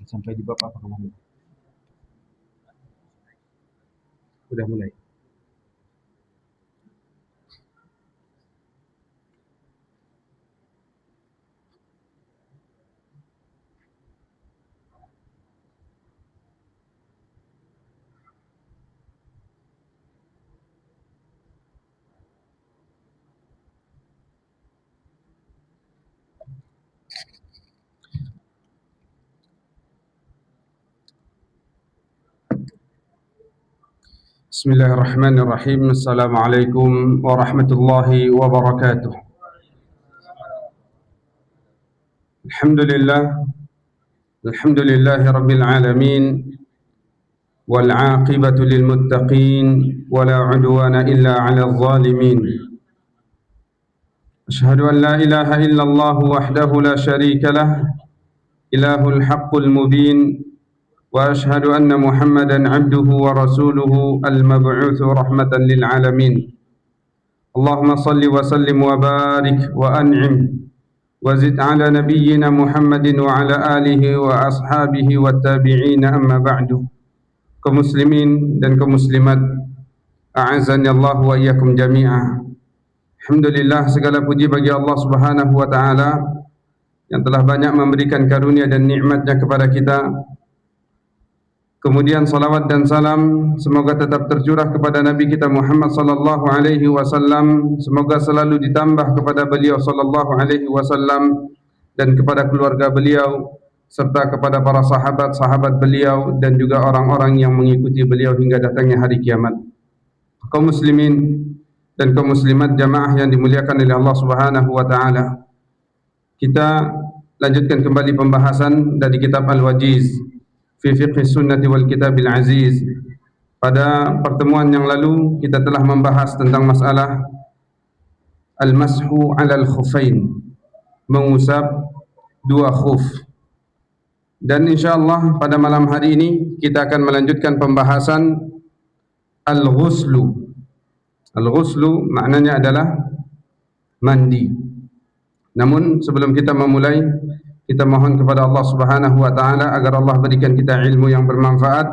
Sampai di bab apa kemarin? Udah mulai. Bismillahirrahmanirrahim. Assalamualaikum warahmatullahi wabarakatuh. Alhamdulillah. Alhamdulillahi rabbil alamin. Wal 'aqibatu lil muttaqin wa la 'udwana illa 'alal zalimin. Asyhadu an la ilaha illallah wahdahu la syarika lah. Ilahul haqqul mubin. وأشهد أن محمدا عبده ورسوله المبعوث رحمة للعالمين اللهم صل وسلم وبارك وأنعم وزد على نبينا محمد وعلى آله وأصحابه والتابعين أما بعد. Kaum muslimin dan kaum muslimat, a'azzani Allah wa iyyakum jami'a. Alhamdulillah, segala puji bagi Allah Subhanahu wa taala yang telah banyak memberikan karunia dan nikmat-Nya kepada kita. Kemudian salawat dan salam semoga tetap tercurah kepada Nabi kita Muhammad sallallahu alaihi wasallam. Semoga selalu ditambah kepada beliau sallallahu alaihi wasallam dan kepada keluarga beliau serta kepada para sahabat-sahabat beliau dan juga orang-orang yang mengikuti beliau hingga datangnya hari kiamat. Kaum muslimin dan kaum muslimat jamaah yang dimuliakan oleh Allah Subhanahu wa taala. Kita lanjutkan kembali pembahasan dari kitab Al-Wajiz fi Fiqh Sunnah wal Kitabil Aziz. Pada pertemuan yang lalu kita telah membahas tentang masalah al-mashu 'ala al-khuffain, mengusap dua khuf. Dan insyaallah pada malam hari ini kita akan melanjutkan pembahasan al-ghuslu. Al-ghuslu maknanya adalah mandi. Namun sebelum kita memulai, kita mohon kepada Allah Subhanahu wa taala agar Allah berikan kita ilmu yang bermanfaat,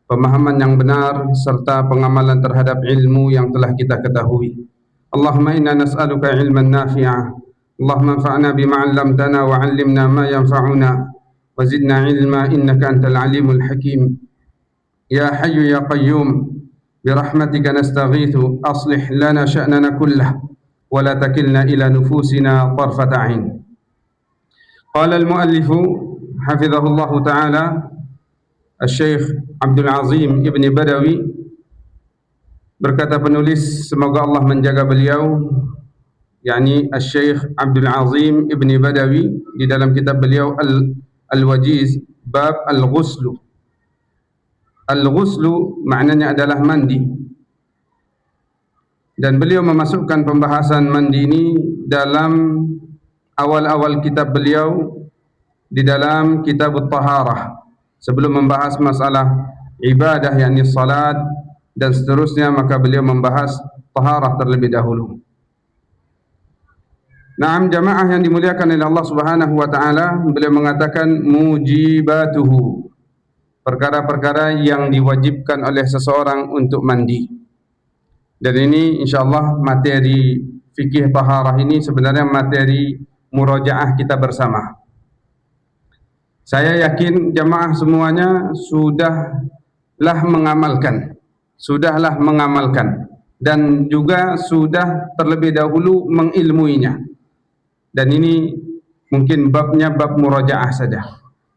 pemahaman yang benar serta pengamalan terhadap ilmu yang telah kita ketahui. Allahumma inna nas'aluka ilman nafi'a. Allahumma anfa'na bima 'allamtana wa 'allimna ma yanfa'una wa zidna ilma innaka antal alimul hakim. Ya hayyu ya qayyum برحمتك نستغيث أصلح لنا شأننا كله ولا تكلنا إلى نفوسنا طرفة عين. قال المؤلف حفظه الله تعالى الشيخ عبد العظيم ابن بدوي, berkata penulis semoga Allah menjaga beliau, yakni Syekh Abdul Azim Ibn Badawi, di dalam kitab beliau Al-Wajiz bab al-ghuslu. Al-ghuslu maknanya adalah mandi, dan beliau memasukkan pembahasan mandi ini dalam awal-awal kitab beliau di dalam kitab At-Taharah. Sebelum membahas masalah ibadah yakni salat dan seterusnya, maka beliau membahas taharah terlebih dahulu. Naam jamaah yang dimuliakan oleh Allah Subhanahu wa taala, beliau mengatakan mujibatuhu, perkara-perkara yang diwajibkan oleh seseorang untuk mandi. Dan ini insyaallah materi fikih taharah ini sebenarnya materi murajaah kita bersama. Saya yakin jamaah semuanya sudahlah mengamalkan dan juga sudah terlebih dahulu mengilmuinya. Dan ini mungkin babnya bab murajaah saja.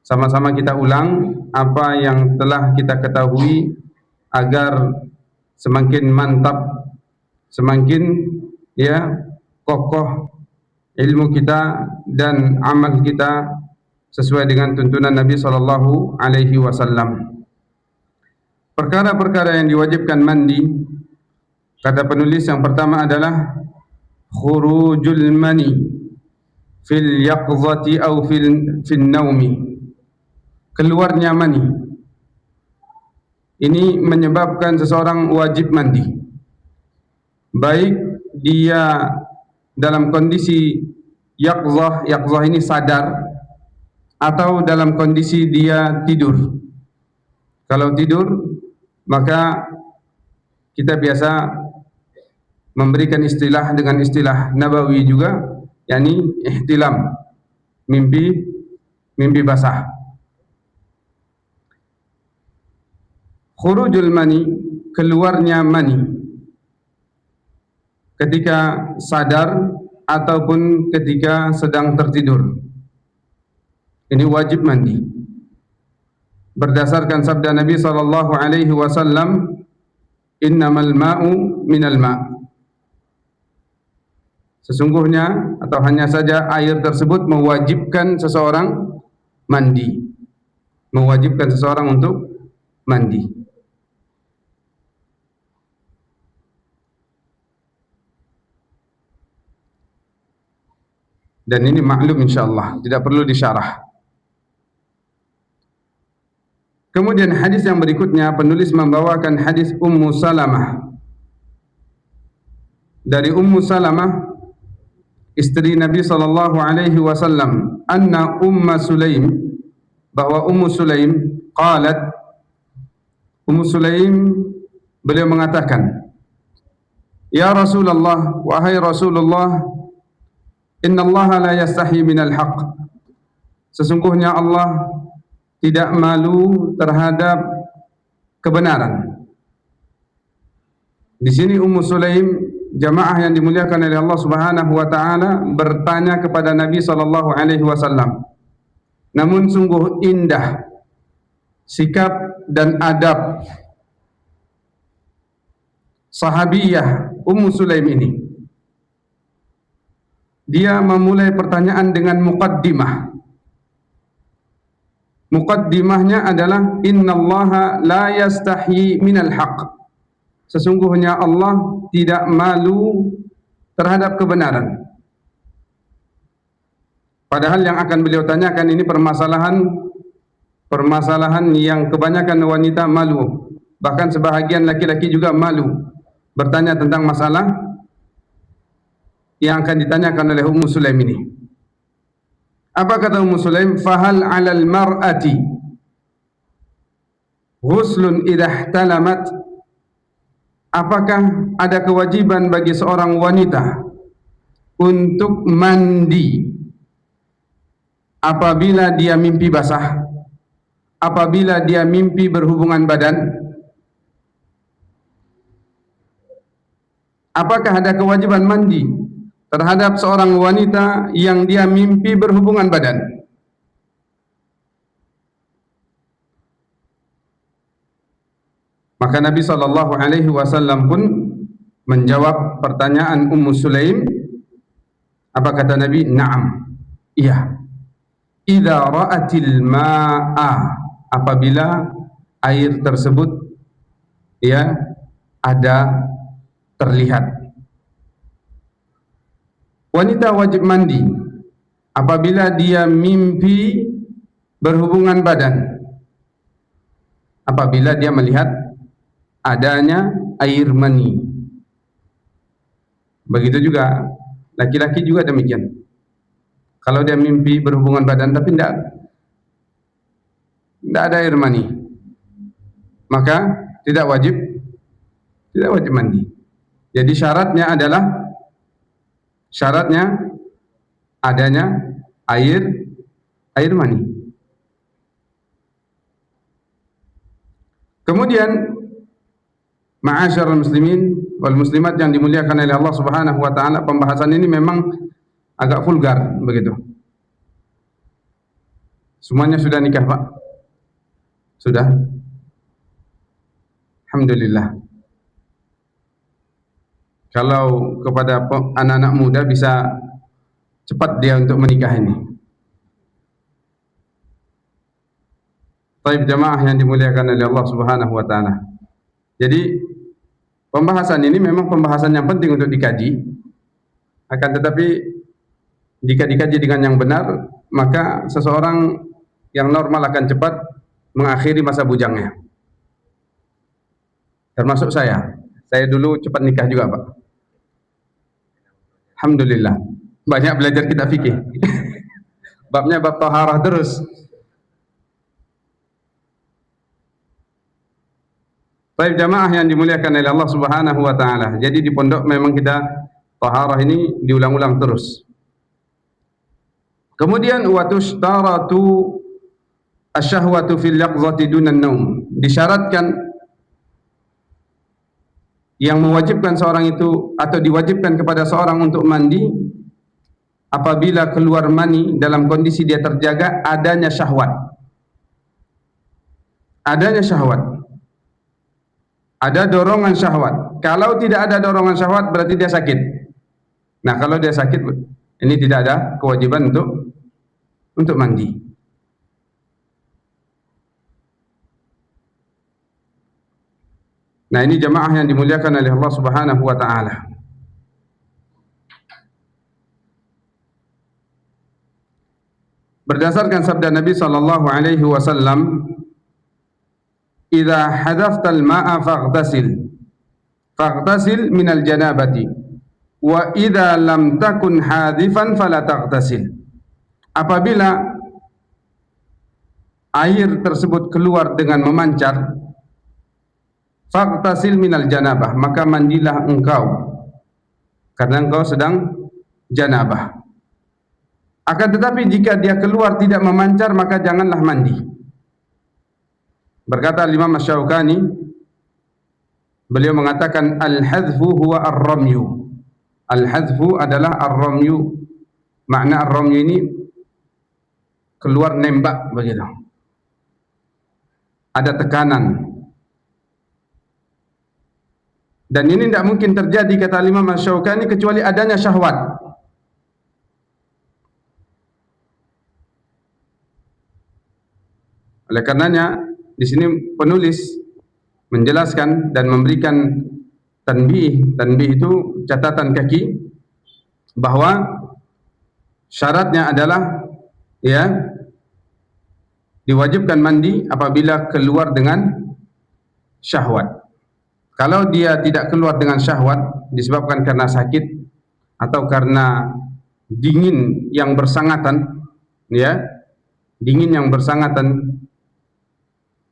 Sama-sama kita ulang apa yang telah kita ketahui agar semakin mantap, semakin kokoh ilmu kita dan amal kita sesuai dengan tuntunan Nabi sallallahu alaihi wasallam. Perkara-perkara yang diwajibkan mandi, kata penulis yang pertama adalah khurujul mani fil yaqzati aw fil naumi. Keluarnya mani ini menyebabkan seseorang wajib mandi, baik dia dalam kondisi yaqzah ini sadar, atau dalam kondisi dia tidur. Kalau tidur, maka kita biasa memberikan istilah dengan istilah nabawi juga, yakni ihtilam, mimpi basah. Khurujul mani, keluarnya mani ketika sadar ataupun ketika sedang tertidur, ini wajib mandi. Berdasarkan sabda Nabi sallallahu alaihi wasallam, innamal ma'u minal ma'. Sesungguhnya atau hanya saja air tersebut mewajibkan seseorang mandi. Mewajibkan seseorang untuk mandi. Dan ini maklum insyaallah, tidak perlu disyarah. Kemudian hadis yang berikutnya, penulis membawakan hadis Ummu Salamah. Dari Ummu Salamah, istri Nabi sallallahu alaihi wasallam, anna Ummu Sulaim, bahwa Ummu Sulaim qalat, Ummu Sulaim beliau mengatakan, Ya Rasulullah, wahai Rasulullah, inna Allah la yastahi minal haqq. Sesungguhnya Allah tidak malu terhadap kebenaran. Di sini Ummu Sulaim, jamaah yang dimuliakan oleh Allah Subhanahu wa taala, bertanya kepada Nabi sallallahu alaihi wasallam. Namun sungguh indah sikap dan adab sahabiyah Ummu Sulaim ini. Dia memulai pertanyaan dengan muqaddimah. Muqaddimahnya adalah innallaha la yastahi minal haqq. Sesungguhnya Allah tidak malu terhadap kebenaran. Padahal yang akan beliau tanyakan ini permasalahan yang kebanyakan wanita malu. Bahkan sebahagian laki-laki juga malu bertanya tentang masalah yang akan ditanyakan oleh Ummu Sulaim ini. Apa kata Ummu Sulaim? Fahal 'alal mar'ati ghuslun idha ihtalamat? Apakah ada kewajiban bagi seorang wanita untuk mandi apabila dia mimpi basah, apabila dia mimpi berhubungan badan? Apakah ada kewajiban mandi terhadap seorang wanita yang dia mimpi berhubungan badan? Maka Nabi SAW pun menjawab pertanyaan Ummu Sulaim. Apa kata Nabi? Naam, iya. Idza ra'atil ma'a, apabila air tersebut ya ada terlihat. Wanita wajib mandi apabila dia mimpi berhubungan badan, apabila dia melihat adanya air mani. Begitu juga laki-laki juga demikian. Kalau dia mimpi berhubungan badan tapi tidak ada air mani, maka tidak wajib mandi. Jadi syaratnya adanya air mani. Kemudian ma'asyiral muslimin wal muslimat yang dimuliakan oleh Allah Subhanahu wa taala, pembahasan ini memang agak vulgar begitu. Semuanya sudah nikah, Pak? Sudah? Alhamdulillah. Kalau kepada anak-anak muda bisa cepat dia untuk menikah ini. Baik jamaah yang dimuliakan oleh Allah Subhanahu wa taala. Jadi pembahasan ini memang pembahasan yang penting untuk dikaji. Akan tetapi jika dikaji dengan yang benar, maka seseorang yang normal akan cepat mengakhiri masa bujangnya. Termasuk saya. Saya dulu cepat nikah juga, Pak. Alhamdulillah. Banyak belajar kitab fikih. Babnya bab taharah terus. Baik jamaah yang dimuliakan oleh Allah Subhanahu wa taala. Jadi di pondok memang kita taharah ini diulang-ulang terus. Kemudian wa tushtaratu asyahwatu fil yaqzati dunan naum. Disyaratkan yang mewajibkan seorang itu atau diwajibkan kepada seorang untuk mandi apabila keluar mani dalam kondisi dia terjaga adanya syahwat. Adanya syahwat. Ada dorongan syahwat. Kalau tidak ada dorongan syahwat berarti dia sakit. Nah, kalau dia sakit ini tidak ada kewajiban untuk mandi. Nah, ini jamaah yang dimuliakan oleh Allah Subhanahu wa taala. Berdasarkan sabda Nabi sallallahu alaihi wasallam, "Idza hadaftal ma'a faghtasil minal janabati wa idza lam takun hadifan fala taghtasil." Apabila air tersebut keluar dengan memancar, faghtasil minal janabah, maka mandilah engkau karena engkau sedang janabah. Akan tetapi jika dia keluar tidak memancar, maka janganlah mandi. Berkata Imam Asy-Syaukani, beliau mengatakan al-hadfu huwa ar-ramyu. Al-hadfu adalah ar-ramyu. Makna ar-ramyu ini keluar nembak begitu. Ada tekanan. Dan ini tidak mungkin terjadi, kata Imam Asy-Syaukani, kecuali adanya syahwat. Oleh karenanya di sini penulis menjelaskan dan memberikan tanbih. Tanbih itu catatan kaki, bahwa syaratnya adalah diwajibkan mandi apabila keluar dengan syahwat. Kalau dia tidak keluar dengan syahwat disebabkan karena sakit atau karena dingin yang bersangatan, dingin yang bersangatan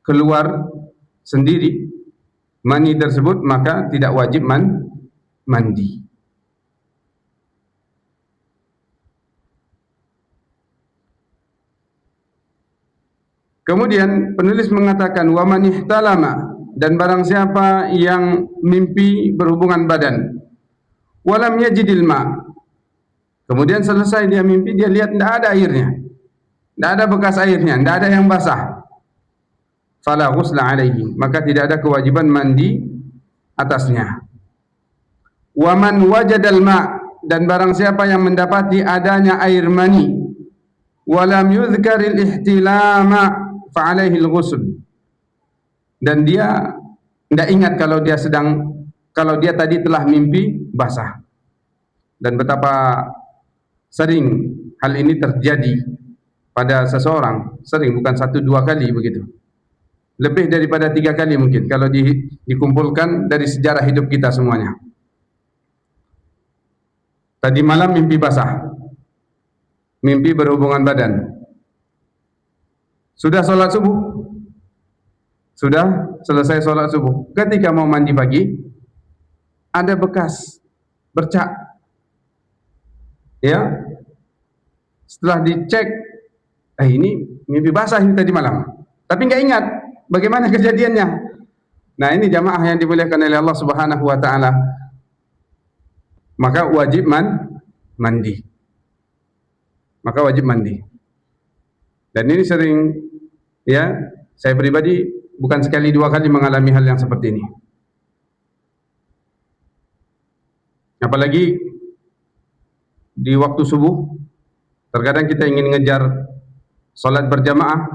keluar sendiri mani tersebut, maka tidak wajib mandi. Kemudian penulis mengatakan wa man ihtalama, dan barang siapa yang mimpi berhubungan badan, walam yajidil ma, kemudian selesai dia mimpi, dia lihat tidak ada airnya, tidak ada bekas airnya, tidak ada yang basah, fala ghusla alaihi, maka tidak ada kewajiban mandi atasnya. Wa man wajadal ma, dan barang siapa yang mendapati adanya air mani, walam yuzkaril ihtilama fa alaihi al-ghusl, dan dia tidak ingat kalau dia tadi telah mimpi basah. Dan betapa sering hal ini terjadi pada seseorang, sering, bukan 1-2 kali begitu, lebih daripada 3 kali mungkin kalau dikumpulkan dari sejarah hidup kita semuanya. Tadi malam mimpi basah, mimpi berhubungan badan, sudah sholat subuh, sudah selesai sholat subuh, ketika mau mandi pagi ada bekas bercak, setelah dicek, ini mimpi basah ini tadi malam, tapi nggak ingat bagaimana kejadiannya. Nah, ini jamaah yang dimuliakan oleh Allah Subhanahu wa taala, maka wajib mandi. Maka wajib mandi. Dan ini sering, saya pribadi bukan sekali 2 kali mengalami hal yang seperti ini. Apalagi di waktu subuh, terkadang kita ingin ngejar sholat berjamaah,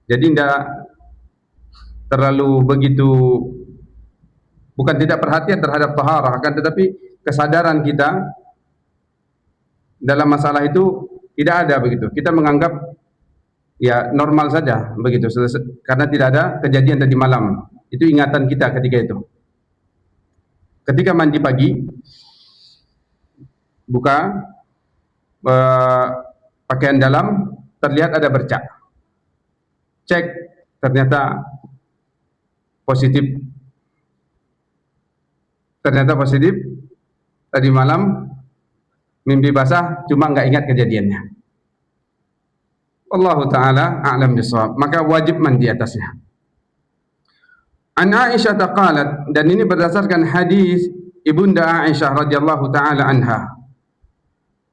jadi tidak terlalu begitu, bukan tidak perhatian terhadap taharah, akan tetapi kesadaran kita dalam masalah itu tidak ada begitu. Kita menganggap normal saja begitu, karena tidak ada kejadian tadi malam. Itu ingatan kita ketika itu. Ketika mandi pagi, buka pakaian dalam, terlihat ada bercak. Cek, ternyata positif. Tadi malam mimpi basah, cuma nggak ingat kejadiannya. Allahu ta'ala a'lam bishawab, maka wajib mandi atasnya. An Aisyah qalat, dan ini berdasarkan hadis Ibunda Aisyah radhiyallahu ta'ala anha.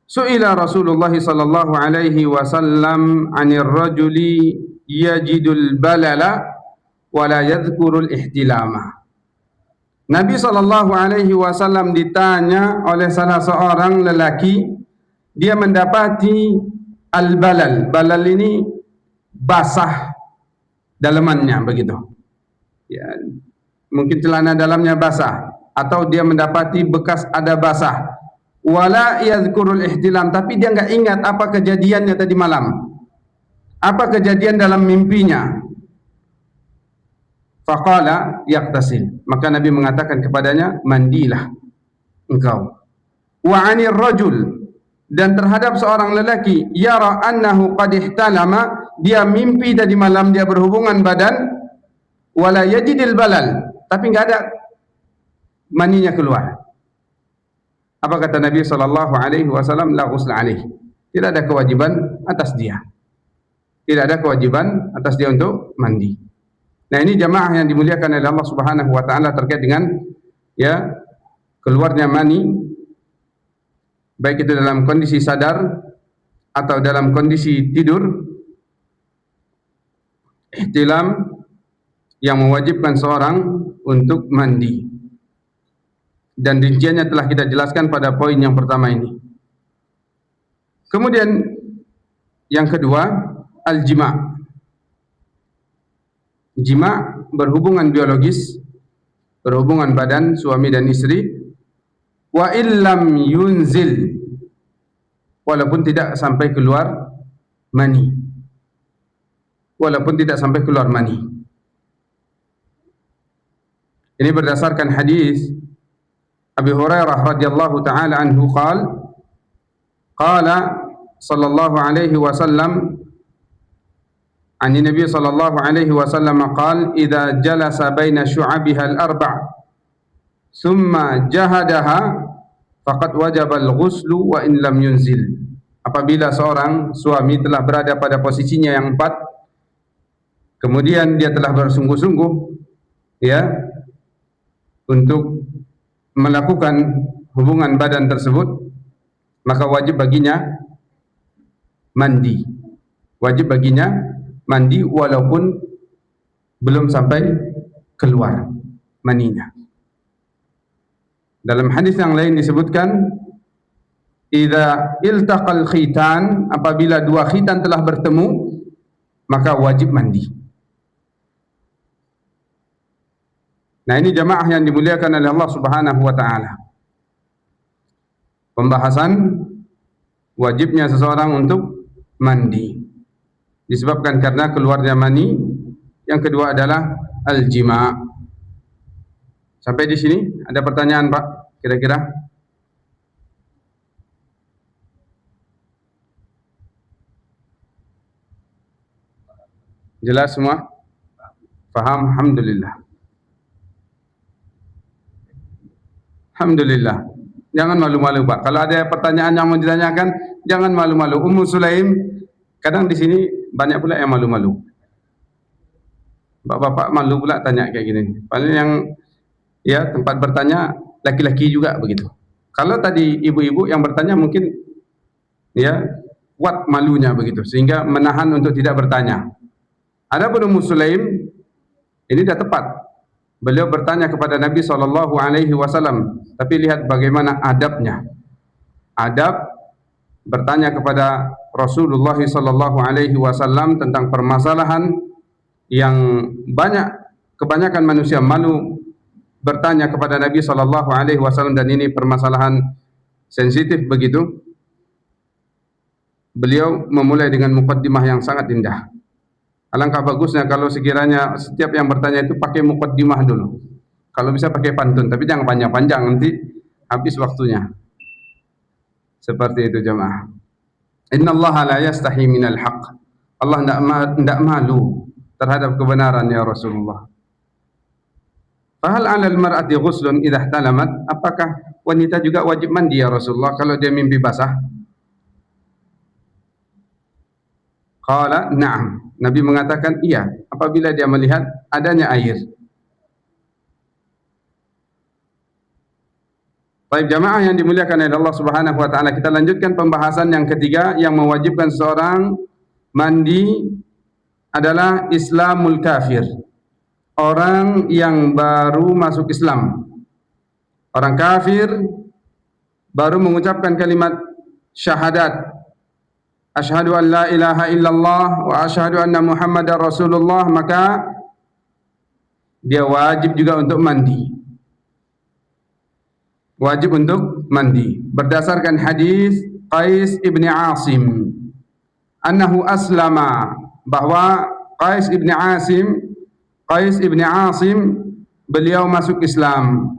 Su'ila Rasulullah sallallahu alaihi wasallam 'anil rajuli yajidul balala wa la yadhkurul ihtilama. Nabi sallallahu alaihi wasallam ditanya oleh salah seorang lelaki, dia mendapati al-balal. Balal ini basah dalamannya begitu. Mungkin celana dalamnya basah, atau dia mendapati bekas ada basah. Wala yadhkurul ihtilam, tapi dia enggak ingat apa kejadiannya tadi malam. Apa kejadian dalam mimpinya? Faqala yaqtasil, maka Nabi mengatakan kepadanya, mandilah engkau. Wa 'anir rajul, dan terhadap seorang lelaki, yara annahu qad ihtalama, dia mimpi tadi malam dia berhubungan badan, wala yajidil balal, tapi enggak ada maninya keluar. Apa kata Nabi SAW? La ghusl alaih. Tidak ada kewajiban atas dia. Tidak ada kewajiban atas dia untuk mandi. Nah, ini jamaah yang dimuliakan oleh Allah Subhanahu wa taala terkait dengan ya keluarnya mani, baik itu dalam kondisi sadar atau dalam kondisi tidur, ihtilam yang mewajibkan seorang untuk mandi. Dan rinciannya telah kita jelaskan pada poin yang pertama ini. Kemudian yang kedua, al-jima'. Jima' berhubungan biologis, berhubungan badan suami dan istri. Wa illam yunzil, walaupun tidak sampai keluar mani. Walaupun tidak sampai keluar mani. Ini berdasarkan hadis Abi Hurairah radhiyallahu taala anhu qala sallallahu alaihi wasallam an Nabi sallallahu alaihi wasallam qala idza jalasa baina syu'abiha al-arba' thumma jahadaha faqad wajaba al-ghuslu wa in lam yunzil. Apabila seorang suami telah berada pada posisinya yang 4, kemudian dia telah bersungguh-sungguh ya untuk melakukan hubungan badan tersebut, maka wajib baginya mandi. Wajib baginya mandi walaupun belum sampai keluar maninya. Dalam hadis yang lain disebutkan, idza iltaqal khitan, apabila dua khitan telah bertemu, maka wajib mandi. Nah, ini jamaah yang dimuliakan oleh Allah Subhanahu wa taala. Pembahasan wajibnya seseorang untuk mandi disebabkan karena keluarnya mani. Yang kedua adalah al-jima'. Sampai di sini ada pertanyaan, Pak? Kira-kira? Jelas semua? Faham? Alhamdulillah. Alhamdulillah. Jangan malu-malu, Pak. Kalau ada pertanyaan yang mau ditanyakan, jangan malu-malu. Ummu Sulaim, kadang di sini banyak pula yang malu-malu. Bapak-bapak malu pula tanya kayak gini. Paling yang ya tempat bertanya laki-laki juga begitu. Kalau tadi ibu-ibu yang bertanya mungkin ya kuat malunya begitu sehingga menahan untuk tidak bertanya. Adapun Ummu Sulaim ini dah tepat. Beliau bertanya kepada Nabi SAW, tapi lihat bagaimana adabnya. Adab bertanya kepada Rasulullah SAW tentang permasalahan yang kebanyakan manusia malu bertanya kepada Nabi SAW, dan ini permasalahan sensitif begitu. Beliau memulai dengan muqaddimah yang sangat indah. Alangkah bagusnya kalau sekiranya setiap yang bertanya itu pakai muqaddimah dulu. Kalau bisa pakai pantun, tapi jangan panjang-panjang, nanti habis waktunya. Seperti itu jemaah. Innallaha la yastahi minal haqq. Allah tidak malu terhadap kebenaran ya Rasulullah. Fahal 'alal mar'ati ghuslun idza ihtalamat? Apakah wanita juga wajib mandi ya Rasulullah kalau dia mimpi basah? Qala na'am. Nabi mengatakan iya, apabila dia melihat adanya air. Baik jamaah yang dimuliakan oleh Allah Subhanahu wa taala, kita lanjutkan pembahasan yang ketiga yang mewajibkan seorang mandi adalah Islamul kafir. Orang yang baru masuk Islam. Orang kafir baru mengucapkan kalimat syahadat, asyhadu an la ilaha illallah wa asyhadu anna Muhammadar Rasulullah, maka dia wajib juga untuk mandi. Wajib untuk mandi berdasarkan hadis Qais ibni Asim annahu aslama, bahwa Qais ibni Asim beliau masuk Islam.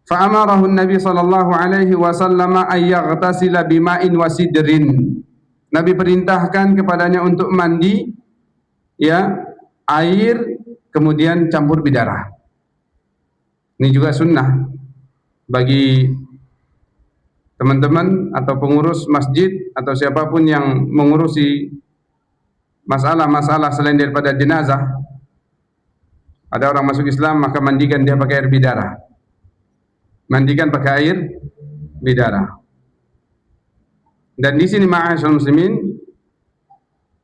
Fa amarahu Nabi sallallahu alaihi wasallam ay yaghtasila bima'in wa sidrin. Nabi perintahkan kepadanya untuk mandi ya air kemudian campur bidara. Ini juga sunnah bagi teman-teman atau pengurus masjid atau siapapun yang mengurusi masalah-masalah selain daripada jenazah, ada orang masuk Islam maka mandikan dia pakai air bidara. Mandikan pakai air bidara. Dan di sini ma'asyiral muslimin,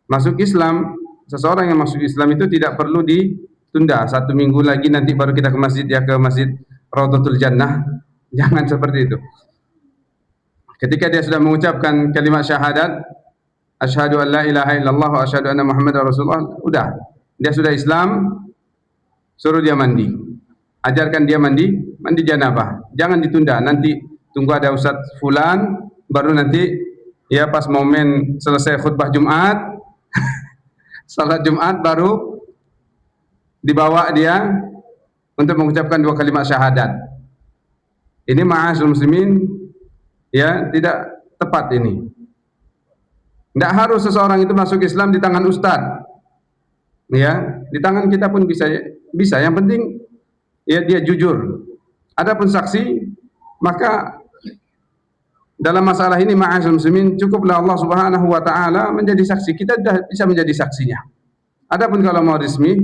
masuk Islam, seseorang yang masuk Islam itu tidak perlu ditunda 1 minggu lagi nanti baru kita ke masjid, ya ke masjid Raudhatul Jannah. Jangan seperti itu. Ketika dia sudah mengucapkan kalimat syahadat, asyhadu an la ilaha illallah wa asyhadu anna muhammadar rasulullah, udah, dia sudah Islam, suruh dia mandi. Ajarkan dia mandi janabah. Jangan ditunda, nanti tunggu ada ustaz fulan baru nanti ya pas momen selesai khutbah Jumat salat Jumat baru dibawa dia untuk mengucapkan 2 kalimat syahadat. Ini ma'asyiral muslimin, ya, tidak tepat ini. Tidak harus seseorang itu masuk Islam di tangan ustaz, ya, di tangan kita pun bisa. Yang penting ya dia jujur. Adapun saksi, maka dalam masalah ini ma'asyiral muslimin cukuplah Allah Subhanahu wa taala menjadi saksi. Kita sudah bisa menjadi saksinya. Adapun kalau mau resmi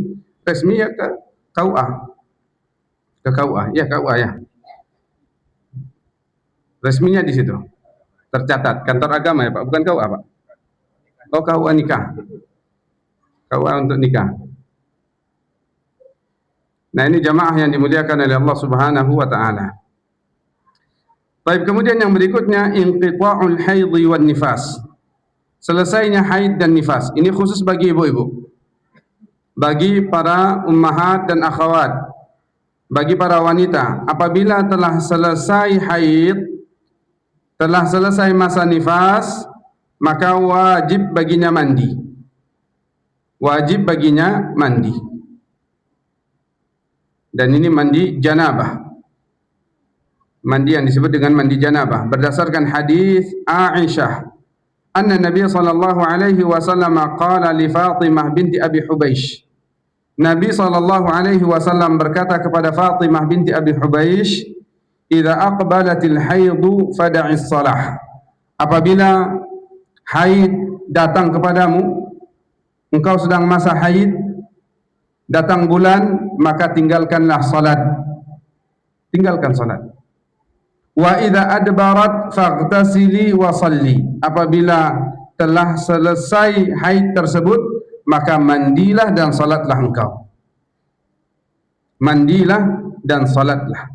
ya ke KUA. Ke KUA, ya KUA ya. Resminya di situ. Tercatat kantor agama ya Pak, bukan KUA Pak. Oh, KUA nikah. KUA untuk nikah. Nah, ini jamaah yang dimuliakan oleh Allah Subhanahu wa taala. Baik, kemudian yang berikutnya inqita'ul haidhi wan nifas. Selesainya haid dan nifas. Ini khusus bagi ibu-ibu. Bagi para ummahat dan akhwat. Bagi para wanita, apabila telah selesai haid, telah selesai masa nifas, maka wajib baginya mandi. Wajib baginya mandi. Dan ini mandi janabah. Mandi yang disebut dengan mandi janabah berdasarkan hadis Aisyah, anna Nabi sallallahu alaihi wasallam qala li Fatimah binti Abi Hubaish. Nabi sallallahu alaihi wasallam berkata kepada Fatimah binti Abi Hubaish, "Idza aqbalatil haidu fada'is shalah." Apabila haid datang kepadamu, engkau sedang masa haid, datang bulan, maka tinggalkanlah salat. Tinggalkan salat. Wa idza adbarat faghtasili wa salli. Apabila telah selesai haid tersebut, maka mandilah dan salatlah engkau. Mandilah dan salatlah.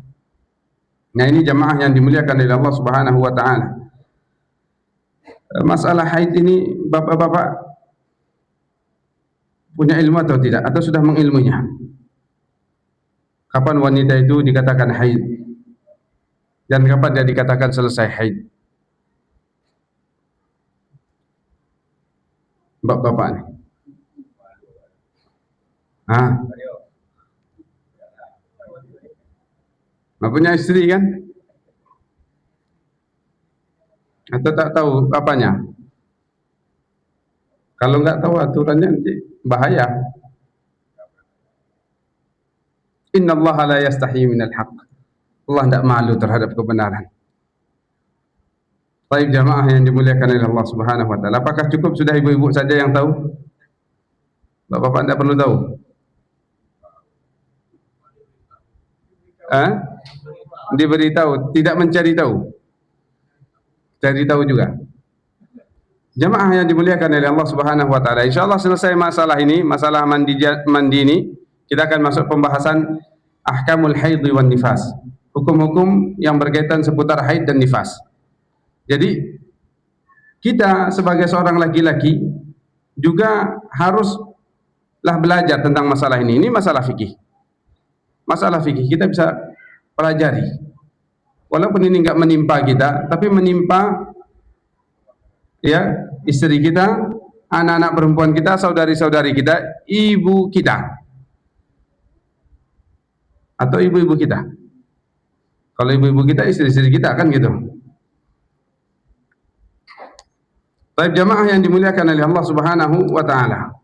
Nah, ini jamaah yang dimuliakan oleh Allah Subhanahu wa taala. Masalah haid ini bapak-bapak punya ilmu atau tidak, atau sudah mengilmunya? Kapan wanita itu dikatakan haid dan kapan dia dikatakan selesai haid? Bapak-bapak nih. Nggak punya istri kan? Atau tak tahu apanya? Kalau nggak tahu aturannya nanti bahaya. Innallaha la yastahi minal haqq. Allah tidak malu terhadap kebenaran. Baik jamaah yang dimuliakan oleh Allah Subhanahu wa taala, apakah cukup sudah ibu-ibu saja yang tahu? Bapak-bapak tidak perlu tahu? Diberitahu, tidak mencari tahu. Cari tahu juga. Jamaah yang dimuliakan oleh Allah Subhanahu wa taala, insyaallah selesai masalah ini, masalah mandi ini, kita akan masuk pembahasan ahkamul haid wan nifas. Hukum-hukum yang berkaitan seputar haid dan nifas. Jadi kita sebagai seorang laki-laki juga haruslah belajar tentang masalah ini. Ini masalah fikih. Masalah fikih kita bisa pelajari. Walaupun ini enggak menimpa kita, tapi menimpa ya istri kita, anak-anak perempuan kita, saudari-saudari kita, ibu kita, atau ibu-ibu kita. Kalau ibu-ibu kita, istri-istri kita kan gitu. Baik jamaah yang dimuliakan oleh Allah Subhanahu wa taala.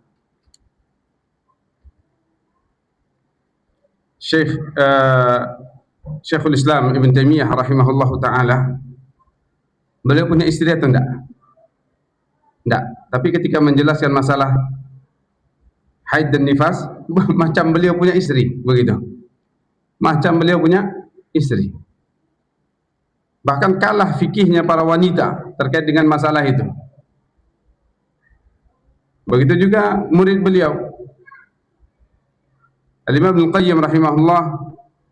Syekhul Islam Ibn Taimiyah rahimahullahu taala beliau punya istri atau enggak? Enggak. Tapi ketika menjelaskan masalah haid dan nifas, macam beliau punya istri, begitu. Macam beliau punya istri. Bahkan kalah fikihnya para wanita terkait dengan masalah itu. Begitu juga murid beliau, Al-Imam Ibnu Qayyim rahimahullah,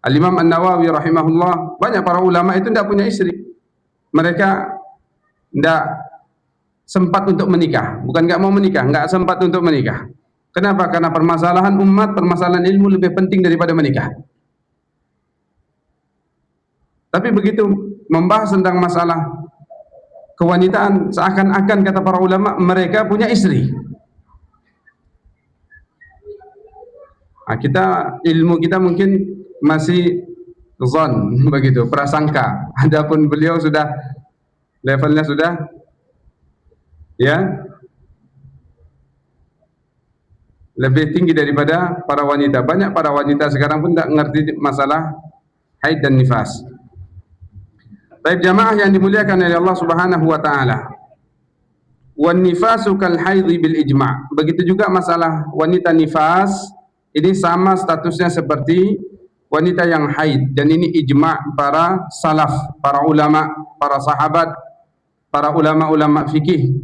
Al-Imam An-Nawawi rahimahullah. Banyak para ulama itu tidak punya istri. Mereka tidak sempat untuk menikah. Bukan tidak mau menikah, tidak sempat untuk menikah. Kenapa? Karena permasalahan umat, permasalahan ilmu lebih penting daripada menikah. Tapi begitu membahas tentang masalah kewanitaan, seakan-akan kata para ulama mereka punya istri. Nah, ilmu kita mungkin masih zon, begitu, prasangka. Adapun beliau sudah levelnya sudah ya lebih tinggi daripada para wanita. Banyak para wanita sekarang pun tidak mengerti masalah haid dan nifas. Baik jamaah yang dimuliakan oleh Allah Subhanahu wa taala. Wan nifasu kal haidhi bil ijma'. Begitu juga masalah wanita nifas, ini sama statusnya seperti wanita yang haid, dan ini ijma' para salaf, para ulama, para sahabat, para ulama-ulama fikih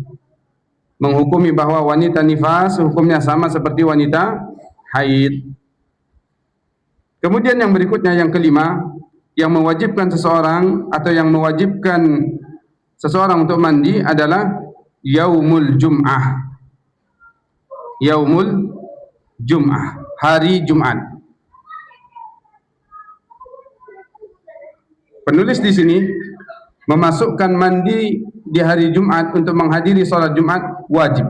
menghukumi bahwa wanita nifas hukumnya sama seperti wanita haid. Kemudian yang berikutnya, yang kelima, yang mewajibkan seseorang atau yang mewajibkan seseorang untuk mandi adalah yaumul jum'ah. Yaumul jum'ah, hari Jumat. Penulis di sini memasukkan mandi di hari Jumat untuk menghadiri salat Jumat wajib.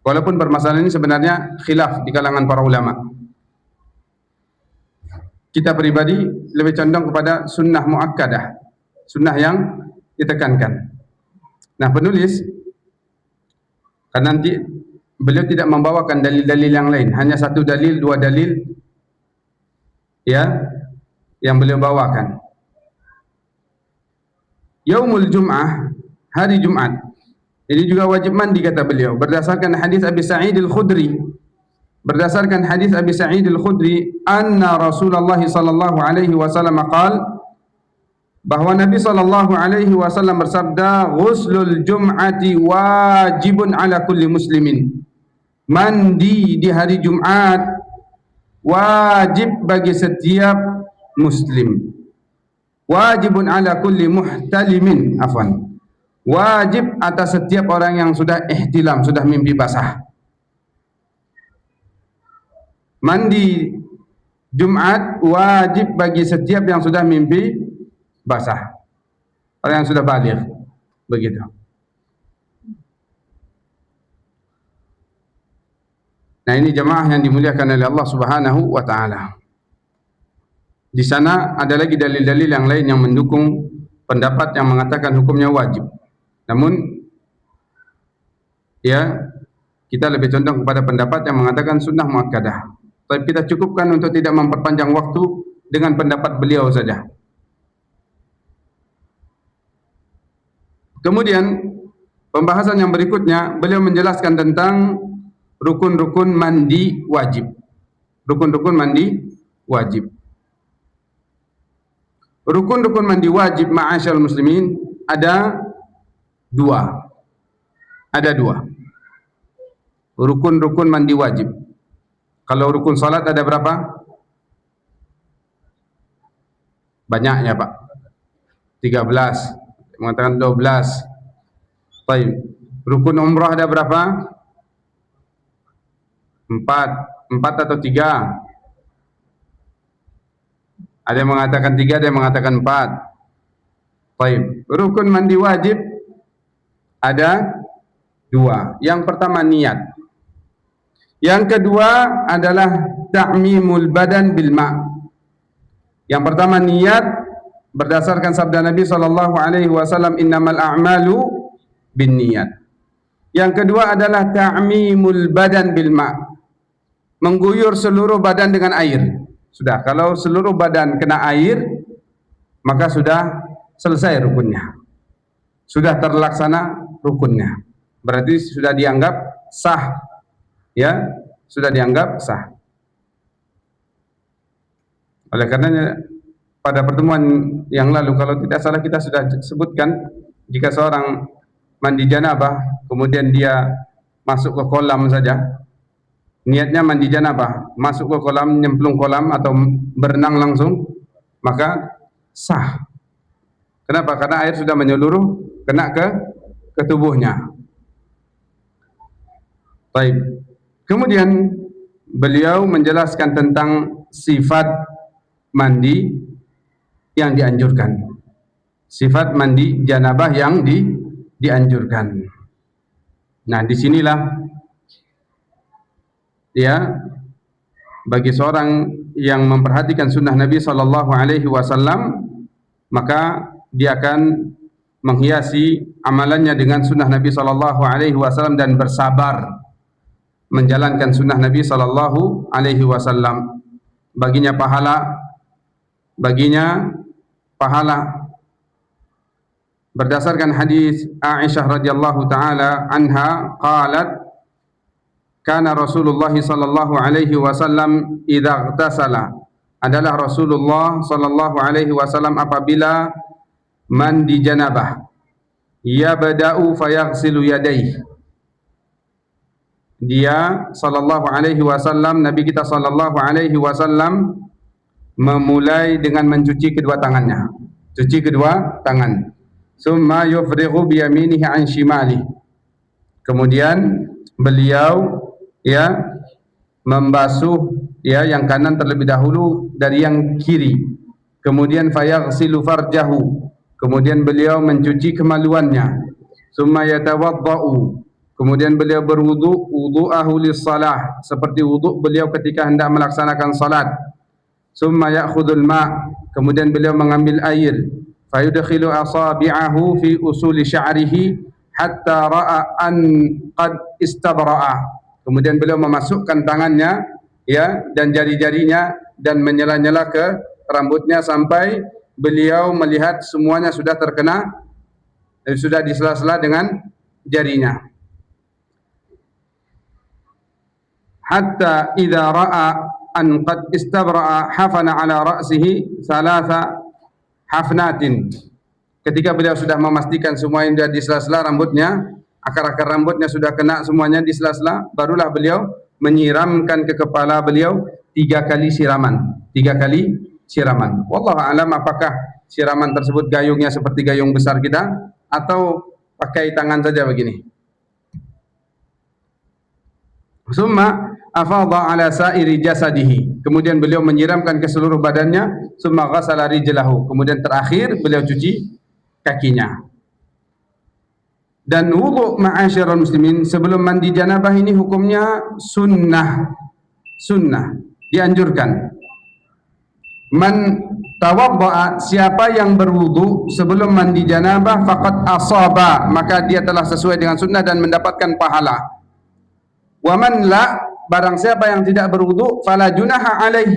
Walaupun permasalahan ini sebenarnya khilaf di kalangan para ulama. Kita pribadi lebih condong kepada sunnah muakkadah, sunnah yang ditekankan. Nah, penulis karena nanti beliau tidak membawakan dalil-dalil yang lain, hanya satu dalil, dua dalil ya yang beliau bawakan. Yaumul Jum'ah, hari Jumat, ini juga wajib mandi kata beliau berdasarkan hadis Abi Sa'id Al-Khudri. Berdasarkan hadis Abi Sa'id Al-Khudri, anna Rasulullah sallallahu alaihi wasallam qala, bahwa Nabi sallallahu alaihi wasallam bersabda, ghuslul jum'ati wajibun ala kulli muslimin. Mandi di hari Jumat wajib bagi setiap muslim. Wajibun ala kulli muhtalimin, afwan, wajib atas setiap orang yang sudah ihtilam, sudah mimpi basah. Mandi Jumat wajib bagi setiap yang sudah mimpi basah, orang yang sudah baligh, begitu. Nah, ini jemaah yang dimuliakan oleh Allah Subhanahu wa taala. Di sana ada lagi dalil-dalil yang lain yang mendukung pendapat yang mengatakan hukumnya wajib. Namun ya, kita lebih condong kepada pendapat yang mengatakan sunnah muakkadah. Tapi kita cukupkan untuk tidak memperpanjang waktu dengan pendapat beliau saja. Kemudian pembahasan yang berikutnya, beliau menjelaskan tentang rukun-rukun mandi wajib. Rukun-rukun mandi wajib. Rukun-rukun mandi wajib ma'asyal muslimin ada dua. Ada dua. Rukun-rukun mandi wajib. Kalau rukun salat ada berapa? Banyaknya, Pak. 13. Mengatakan 12. Baik. Rukun umrah ada berapa? 4 atau 3? Ada yang mengatakan 3, ada yang mengatakan 4. Baik. Rukun mandi wajib ada 2. Yang pertama niat. Yang kedua adalah ta'mimul badan bil ma'. Yang pertama niat berdasarkan sabda Nabi sallallahu alaihi wasallam, innamal a'malu binniyat. Yang kedua adalah ta'mimul badan bil ma'. Mengguyur seluruh badan dengan air. Sudah, kalau seluruh badan kena air, maka sudah selesai rukunnya. Sudah terlaksana rukunnya. Berarti sudah dianggap sah. Ya, sudah dianggap sah. Oleh karenanya pada pertemuan yang lalu kalau tidak salah kita sudah sebutkan, jika seorang mandi janabah kemudian dia masuk ke kolam saja, niatnya mandi janabah, masuk ke kolam, nyemplung kolam atau berenang langsung, maka sah. Kenapa? Karena air sudah menyeluruh kena ke tubuhnya. Baik. Kemudian beliau menjelaskan tentang sifat mandi yang dianjurkan. Sifat mandi janabah yang dianjurkan. Nah, disinilah ya bagi seorang yang memperhatikan sunnah Nabi sallallahu alaihi wasallam, maka dia akan menghiasi amalannya dengan sunnah Nabi sallallahu alaihi wasallam dan bersabar menjalankan sunnah Nabi sallallahu alaihi wasallam. Baginya pahala berdasarkan hadis Aisyah radhiyallahu taala anha qalat kana Rasulullah sallallahu alaihi wasallam idza ightasala, adalah Rasulullah sallallahu alaihi wasallam apabila mandi janabah, yabda'u fayaghsilu yadayhi, dia sallallahu alaihi wasallam, Nabi kita sallallahu alaihi wasallam memulai dengan mencuci kedua tangannya, cuci kedua tangan. Summa yufrighu bi yaminihi an shimali, kemudian beliau ya membasuh ya yang kanan terlebih dahulu dari yang kiri. Kemudian fayaghsilu farjahu, kemudian beliau mencuci kemaluannya. Summa yatawaddau, kemudian beliau berwudu, wudu'ahu lis-salah, seperti wudu beliau ketika hendak melaksanakan salat. Summa ya'khudul ma', kemudian beliau mengambil air, fayudkhilu asabi'ahu fi usuli sya'rihi hatta ra'a an qad istabra'a, kemudian beliau memasukkan tangannya ya dan jari-jarinya dan menyela-nyela ke rambutnya sampai beliau melihat semuanya sudah terkena dan sudah disela-sela dengan jarinya. Hatta idza ra'a an qad istabra'a hafana ala ra'sihi thalatha hafnatin, ketika beliau sudah memastikan semua yang sudah disela-sela rambutnya, akar-akar rambutnya sudah kena semuanya di sela-sela, barulah beliau menyiramkan ke kepala beliau 3 kali siraman. 3 kali siraman. Wallahu a'lam apakah siraman tersebut gayungnya seperti gayung besar kita atau pakai tangan saja begini. Summa afadha ala sa'iri jasadihi, kemudian beliau menyiramkan ke seluruh badannya. Summa ghasala rijlahu, kemudian terakhir beliau cuci kakinya. Dan wudu ma'asyiral muslimin sebelum mandi janabah ini hukumnya sunnah, dianjurkan. Man tawadda'a, siapa yang berwudu sebelum mandi janabah, faqad asaba, maka dia telah sesuai dengan sunnah dan mendapatkan pahala. Wa man la, barang siapa yang tidak berwudu, fala junaha alaih,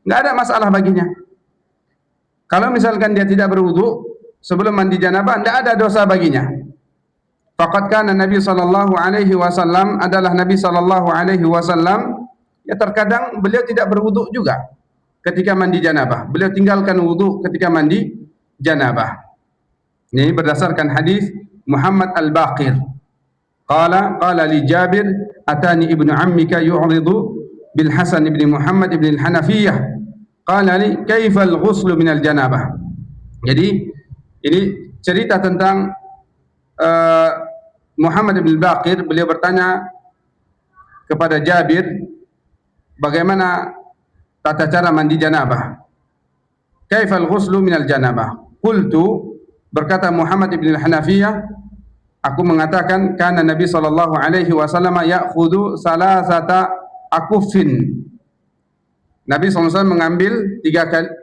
enggak ada masalah baginya. Kalau misalkan dia tidak berwudu sebelum mandi janabah, enggak ada dosa baginya. Faqad kana Nabi sallallahu alaihi wasallam, adalah Nabi sallallahu alaihi wasallam ya terkadang beliau tidak berwudu juga ketika mandi janabah. Beliau tinggalkan wudu ketika mandi janabah. Ini berdasarkan hadis Muhammad Al-Baqir. Qala li Jabir atani ibnu ammika yu'ridu bil Hasan ibn Muhammad ibn al-Hanafiyah. Qala li kaifa al-ghuslu min al-janabah. Jadi ini cerita tentang Muhammad ibn al-Baqir. Beliau bertanya kepada Jabir bagaimana tata cara mandi janabah. Kaifa al-ghuslu min al-janabah. Qultu, berkata Muhammad ibn al-Hanafiyah, aku mengatakan kana Nabi sallallahu alaihi wasallam ya'khudhu salasata akufin. Nabi SAW mengambil 3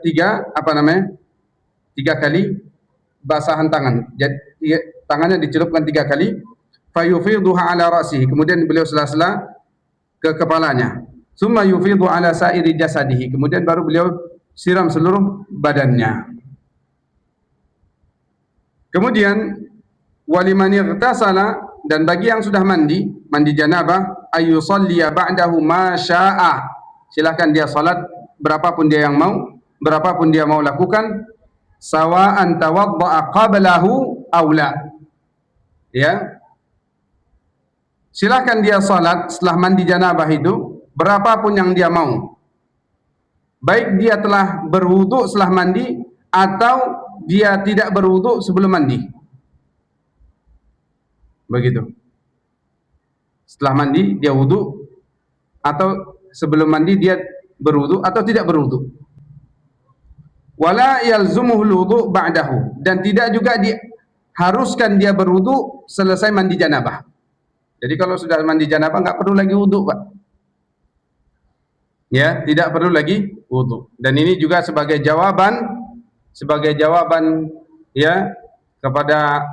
kali basahan tangan. Jadi tangannya dicelupkan 3 kali, fayufidhuha ala ra'sihi, kemudian beliau sela-sela ke kepalanya. Summa yufidhu ala sa'iri jasadihi, kemudian baru beliau siram seluruh badannya. Kemudian waliman ightasala, dan bagi yang sudah mandi janabah, ayyusalliya ba'dahu ma syaa. Silakan dia salat berapapun dia yang mau, berapapun dia mau lakukan, sawa'an tawadda'a qablahu aw la. Ya. Silakan dia salat setelah mandi janabah itu berapapun yang dia mau. Baik dia telah berwudu setelah mandi atau dia tidak berwudu sebelum mandi. Begitu. Setelah mandi dia wudu, atau sebelum mandi dia berwudu atau tidak berwudu. Wala yalzumuhul wudu ba'dahu, dan tidak juga diharuskan dia berwudu selesai mandi janabah. Jadi kalau sudah mandi janabah enggak perlu lagi wudu, Pak. Ya, tidak perlu lagi wudu. Dan ini juga sebagai jawaban ya kepada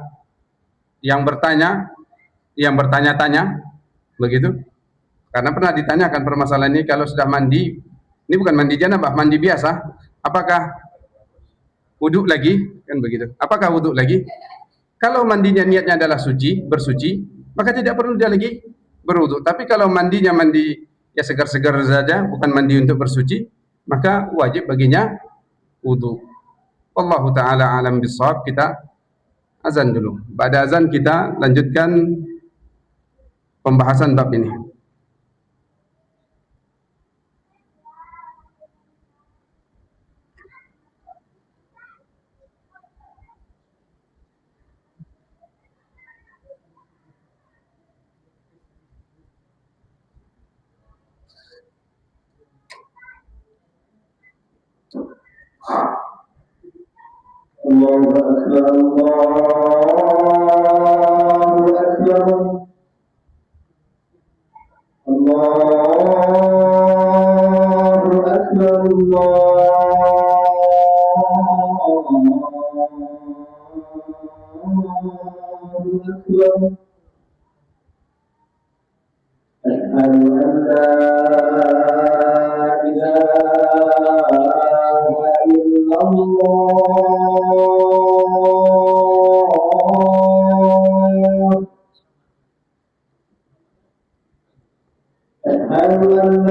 yang bertanya-tanya begitu. Karena pernah ditanyakan permasalahan ini, kalau sudah mandi, ini bukan mandi janabah, mandi biasa, apakah wudu lagi? Kan begitu. Apakah wudu lagi? Kalau mandinya niatnya adalah bersuci, maka tidak perlu dia lagi berwudu. Tapi kalau mandinya mandi ya segar-segar saja, bukan mandi untuk bersuci, maka wajib baginya wudu. Wallahu taala alam bissawab. Kita azan dulu. Pada azan kita lanjutkan pembahasan bab ini. Allahu Akbar, Allahu Akbar, Allahu Akbar, Allahu Akbar. Asyhadu an la ilaha illallah. Asyhadu an la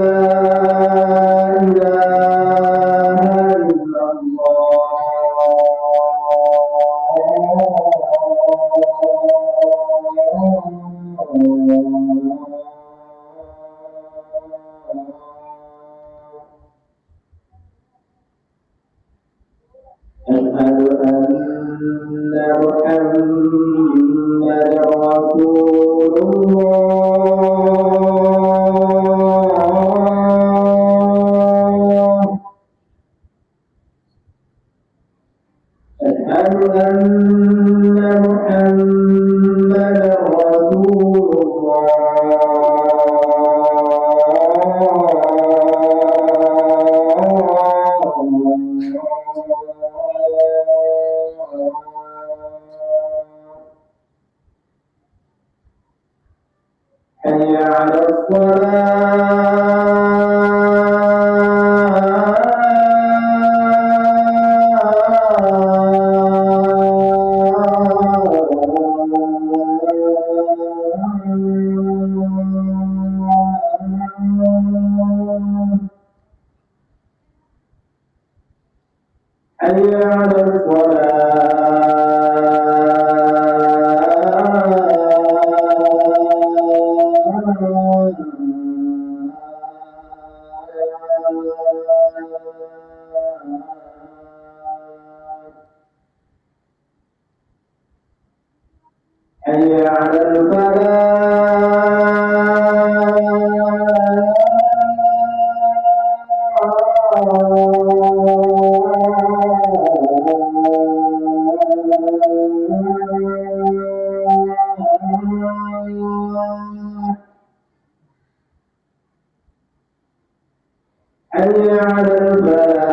ilaha Asyhadu anna Muhammadar Rasulullah. Asyhadu anna Muhammadar حي على الصلاة حي على حي على الفلاح حي على الفلاح.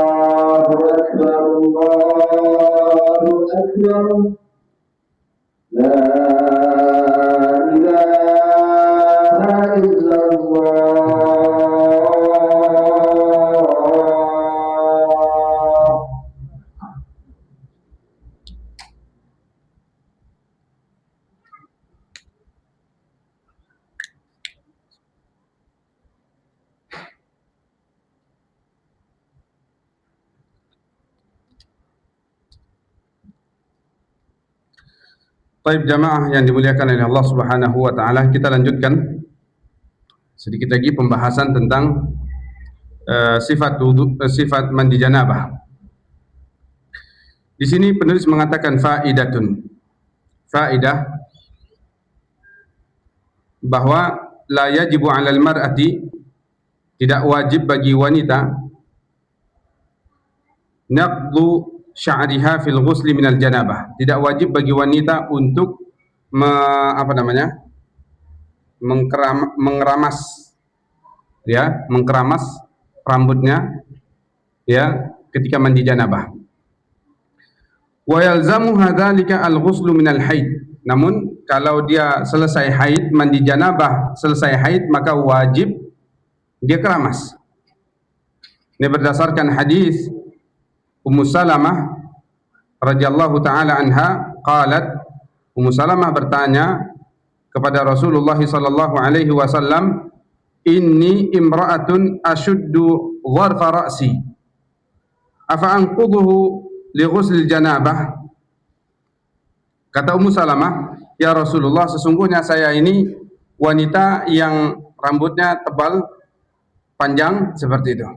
الله أكبر لا إله إلا الله. Baik jamaah yang dimuliakan oleh Allah Subhanahu wa taala, kita lanjutkan sedikit lagi pembahasan tentang sifat mandi janabah. Di sini penulis mengatakan faidah bahwa la yajibu 'alal mar'ati, tidak wajib bagi wanita, naqdu sya'riha fil ghusli minal janabah, tidak wajib bagi wanita untuk mengeramas rambutnya ya ketika mandi janabah. Wa yalzamuha dzalika al-ghuslu minal haid. Namun kalau dia selesai haid, mandi janabah selesai haid, maka wajib dia keramas. Ini berdasarkan hadis Ummu Salamah radhiyallahu taala anha qalat, Ummu Salamah bertanya kepada Rasulullah sallallahu alaihi wasallam, inni imra'atun ashuddu dharfa ra'si afa anquduhu li ghusl janabah. Kata Ummu Salamah, ya Rasulullah, sesungguhnya saya ini wanita yang rambutnya tebal panjang seperti itu.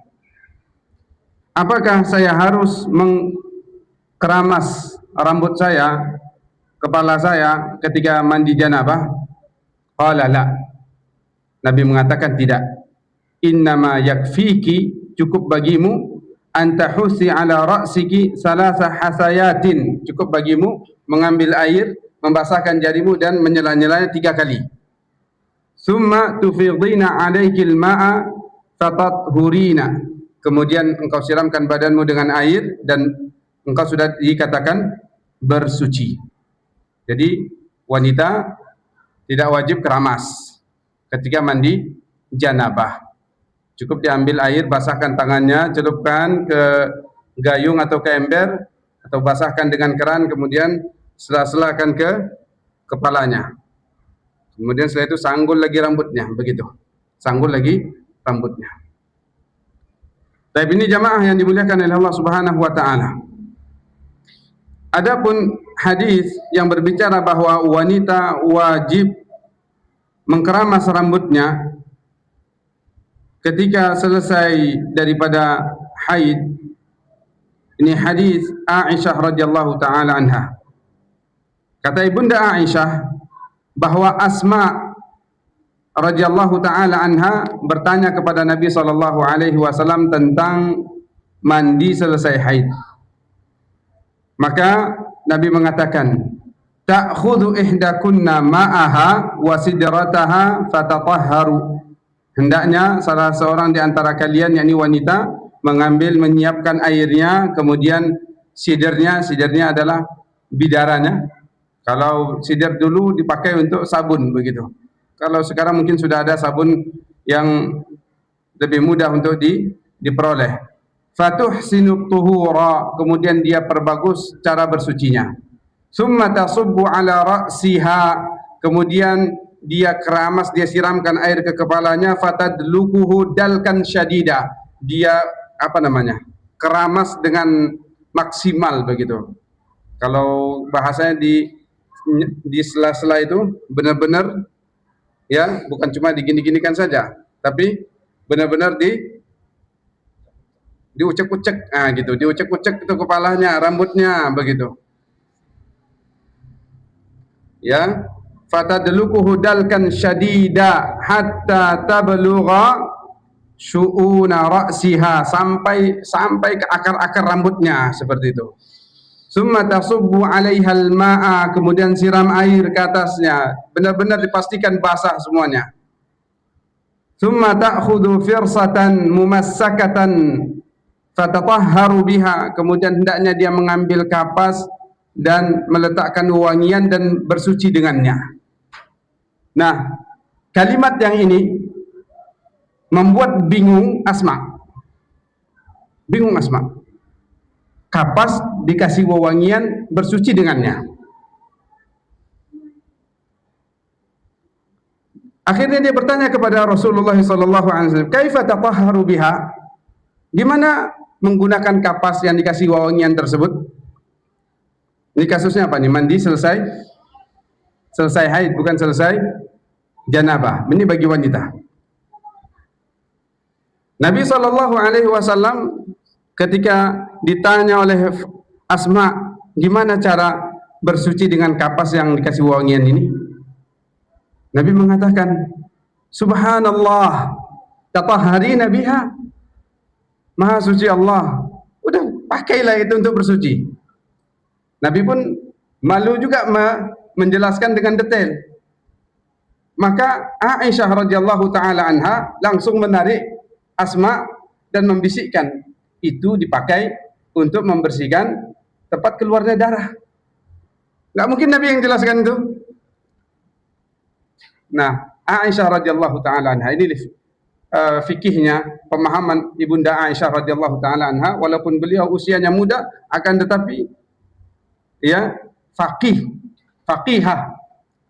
Apakah saya harus mengkeramas rambut saya, kepala saya ketika mandi janabah? Qala la. Nabi mengatakan tidak. Innama yakfiki, cukup bagimu, antahusi ala ra'siki salasa hasayatin, cukup bagimu mengambil air, membasahkan jarimu dan menyela-nyelanya 3 kali. Summa tufidina alaikil ma'a fatathurina, kemudian engkau siramkan badanmu dengan air dan engkau sudah dikatakan bersuci. Jadi wanita tidak wajib keramas ketika mandi janabah. Cukup diambil air, basahkan tangannya, celupkan ke gayung atau ke ember, atau basahkan dengan keran, kemudian sela-selakan ke kepalanya. Kemudian setelah itu sanggul lagi rambutnya, begitu. Sanggul lagi rambutnya. Tapi ini jamaah yang dimuliakan oleh Allah Subhanahu wa taala. Adapun hadis yang berbicara bahwa wanita wajib mengkeramas rambutnya ketika selesai daripada haid, ini hadis Aisyah radhiyallahu taala anha. Kata ibunda Aisyah bahwa Asma radhiyallahu taala anha bertanya kepada Nabi sallallahu alaihi wasallam tentang mandi selesai haid. Maka Nabi mengatakan, ta'khudhu ihdakunna ma'aha wa sidrataha fatatahharu. Hendaknya salah seorang di antara kalian, yakni wanita, menyiapkan airnya, kemudian sidirnya adalah bidaranya. Kalau sidir dulu dipakai untuk sabun begitu. Kalau sekarang mungkin sudah ada sabun yang lebih mudah untuk diperoleh. Fatuhsinu tuhura, kemudian dia perbagus cara bersucinya. Summa tasubbu ala ra'siha, kemudian dia keramas, dia siramkan air ke kepalanya. Fatadlukuhu dalkan syadida, dia keramas dengan maksimal begitu. Kalau bahasanya di sela-sela itu benar-benar ya, bukan cuma digini-ginikan saja, tapi benar-benar diucek-ucek, gitu, diucek-ucek itu kepalanya, rambutnya begitu. Ya, fatadlukuhu dalkan syadida hatta tablugha syu'una ra'siha, sampai ke akar-akar rambutnya seperti itu. Summa tasubbu 'alaiha al-ma'a, kemudian siram air ke atasnya, benar-benar dipastikan basah semuanya. Summa ta'khudhu firsatan mumassakatan fatatahharu biha, kemudian hendaknya dia mengambil kapas dan meletakkan wewangian dan bersuci dengannya. Nah, kalimat yang ini membuat bingung Asma. Bingung Asma. Kapas dikasih wewangian, bersuci dengannya. Akhirnya dia bertanya kepada Rasulullah SAW, "Kaifa tatahharu biha?" Gimana menggunakan kapas yang dikasih wewangian tersebut? Ini kasusnya apa nih? Mandi selesai haid, bukan selesai janabah. Ini bagi wanita. Nabi SAW ketika ditanya oleh Asma, gimana cara bersuci dengan kapas yang dikasih wewangian ini? Nabi mengatakan, Subhanallah, tatahharina biha. Maha suci Allah. Udah, pakailah itu untuk bersuci. Nabi pun malu juga menjelaskan dengan detail. Maka Aisyah radhiyallahu taala anha langsung menarik Asma dan membisikkan, itu dipakai untuk membersihkan tempat keluarnya darah. Enggak mungkin Nabi yang jelaskan itu. Nah, Aisyah radhiyallahu taala anha ini fikihnya, pemahaman Ibunda Aisyah radhiyallahu taala anha, walaupun beliau usianya muda, akan tetapi ya faqihah,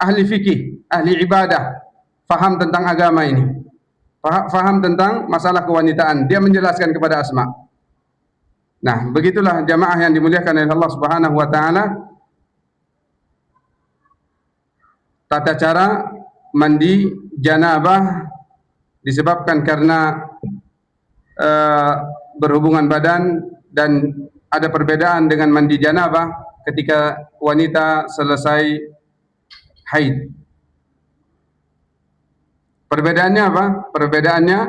ahli fikih, ahli ibadah, faham tentang agama ini, faham tentang masalah kewanitaan. Dia menjelaskan kepada Asma. Nah, begitulah jamaah yang dimuliakan oleh Allah Subhanahu wa taala, tata cara mandi janabah disebabkan karena berhubungan badan, dan ada perbedaan dengan mandi janabah ketika wanita selesai haid. Perbedaannya apa? Perbedaannya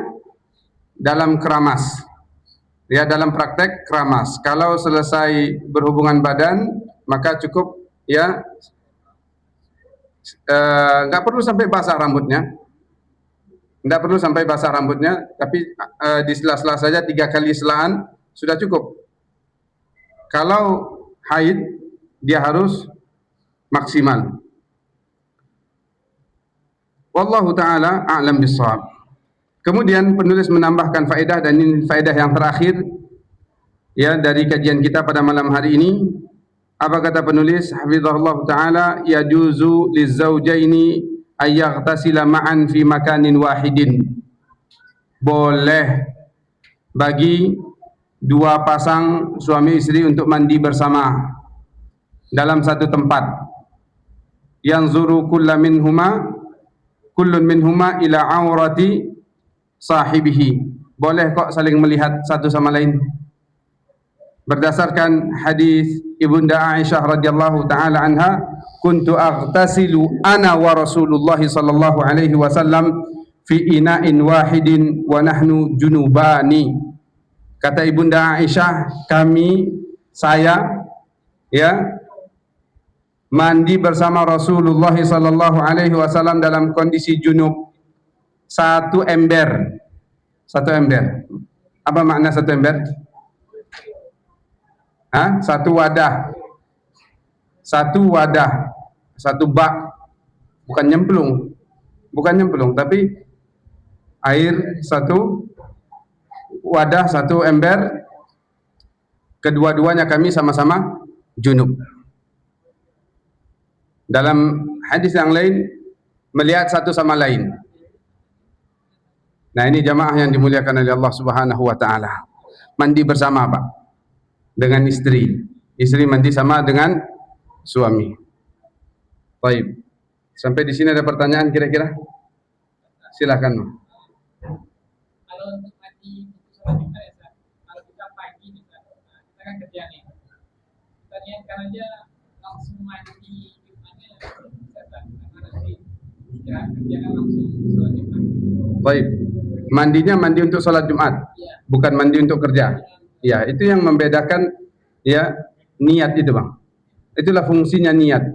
dalam keramas. Ya, dalam praktek keramas. Kalau selesai berhubungan badan, maka cukup ya, nggak perlu sampai basah rambutnya. Tidak perlu sampai basah rambutnya, tapi di sela-sela saja 3 kali selaan sudah cukup. Kalau haid, dia harus maksimal. Wallahu ta'ala a'lam bissawab. Kemudian penulis menambahkan faedah, dan ini faedah yang terakhir ya dari kajian kita pada malam hari ini. Apa kata penulis? Hafizahullah ta'ala, yajuzu lizaujaini ayyaghtasila ma'an fi makanin wahidin. Boleh bagi dua pasang suami istri untuk mandi bersama dalam satu tempat. Yanzuru kullun minhuma ila aurati sahibihi. Boleh kok saling melihat satu sama lain. Berdasarkan hadis Ibunda Aisyah radhiyallahu taala anha, kuntu aghtasilu ana wa Rasulullah sallallahu alaihi wasallam fi ina'in wahidin wa nahnu junubani. Kata Ibunda Aisyah, saya mandi bersama Rasulullah sallallahu alaihi wasallam dalam kondisi junub. Satu ember. Apa makna satu ember? Satu wadah, satu bak, bukan nyemplung, tapi air, satu wadah, satu ember. Kedua-duanya kami sama-sama junub. Dalam hadis yang lain, melihat satu sama lain. Nah, ini jamaah yang dimuliakan oleh Allah Subhanahu wa taala. Mandi bersama, Pak, dengan istri mandi sama dengan suami. Baik. Sampai di sini ada pertanyaan kira-kira? Silakan. Kalau untuk mandi sholat Jumat ya, kalau kita pagi misalnya, kita kan kerja nih. Kita niatkan aja langsung mandi Jumatnya, karena nanti istirahat kerja kan langsung sholat Jumat. Baik. Mandinya mandi untuk sholat Jumat, ya, bukan mandi untuk kerja. Ya, itu yang membedakan ya niat itu, Bang. Itulah fungsinya niat.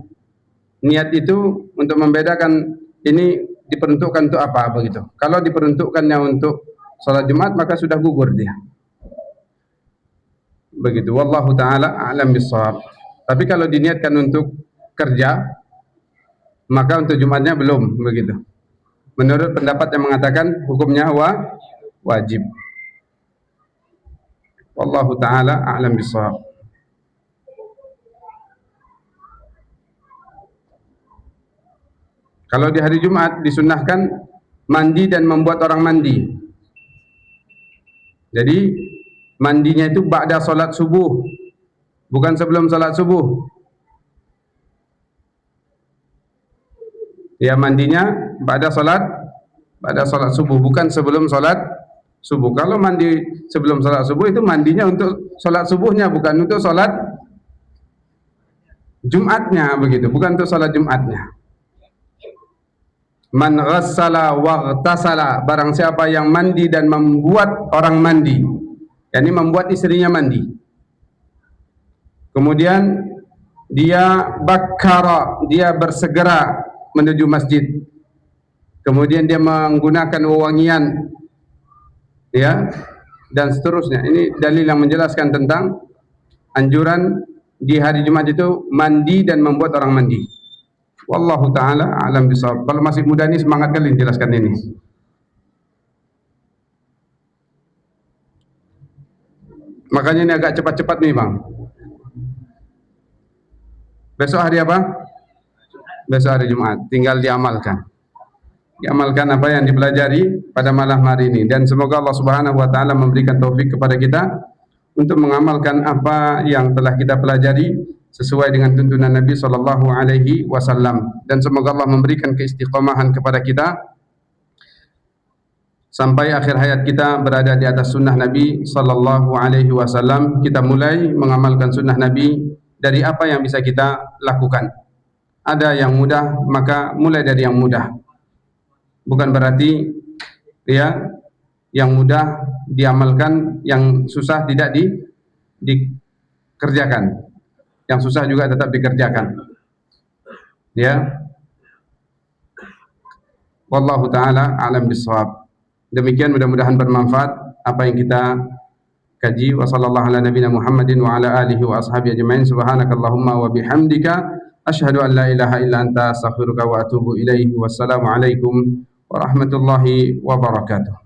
Niat itu untuk membedakan ini diperuntukkan untuk apa begitu. Kalau diperuntukkannya untuk sholat Jumat, maka sudah gugur dia. Begitu. Wallahu taala a'lam bissawab. Tapi kalau diniatkan untuk kerja, maka untuk Jumatnya belum begitu. Menurut pendapat yang mengatakan hukumnya wajib. Wallahu taala a'lam bishawab. Kalau di hari Jumat disunnahkan mandi dan membuat orang mandi. Jadi mandinya itu ba'da salat subuh, bukan sebelum salat subuh. Ya, mandinya ba'da salat subuh, bukan sebelum salat subuh. Kalau mandi sebelum salat subuh itu mandinya untuk salat subuhnya, bukan untuk salat Jumatnya begitu, bukan untuk salat Jumatnya. Man ghassala wa ghtasala, barang siapa yang mandi dan membuat orang mandi, yakni membuat istrinya mandi. Kemudian dia bakkara, dia bersegera menuju masjid. Kemudian dia menggunakan wewangian, ya, dan seterusnya. Ini dalil yang menjelaskan tentang anjuran di hari Jumat itu mandi dan membuat orang mandi. Wallahu taala a'lam bishawab. Kalau masih muda ini semangat kali menjelaskan ini. Makanya ini agak cepat-cepat nih, Bang. Besok hari apa? Besok hari Jumat. Tinggal diamalkan. Diamalkan apa yang dipelajari pada malam hari ini, dan semoga Allah Subhanahu wa taala memberikan taufik kepada kita untuk mengamalkan apa yang telah kita pelajari sesuai dengan tuntunan Nabi sallallahu alaihi wasallam, dan semoga Allah memberikan keistiqomahan kepada kita sampai akhir hayat kita berada di atas sunnah Nabi sallallahu alaihi wasallam. Kita mulai mengamalkan sunnah Nabi dari apa yang bisa kita lakukan. Ada yang mudah, maka mulai dari yang mudah. Bukan berarti ya yang mudah diamalkan, yang susah tidak dikerjakan. Yang susah juga tetap dikerjakan. Ya. Wallahu taala a'lam bishawab. Demikian, mudah-mudahan bermanfaat apa yang kita kaji. Wa sallallahu ala nabiyina Muhammadin wa ala alihi wa ashabihi ajmain. Subhanakallahumma wa bihamdika asyhadu an la ilaha illa anta astaghfiruka wa atubu ilaihi. Wassalamu alaikum warahmatullahi wabarakatuh.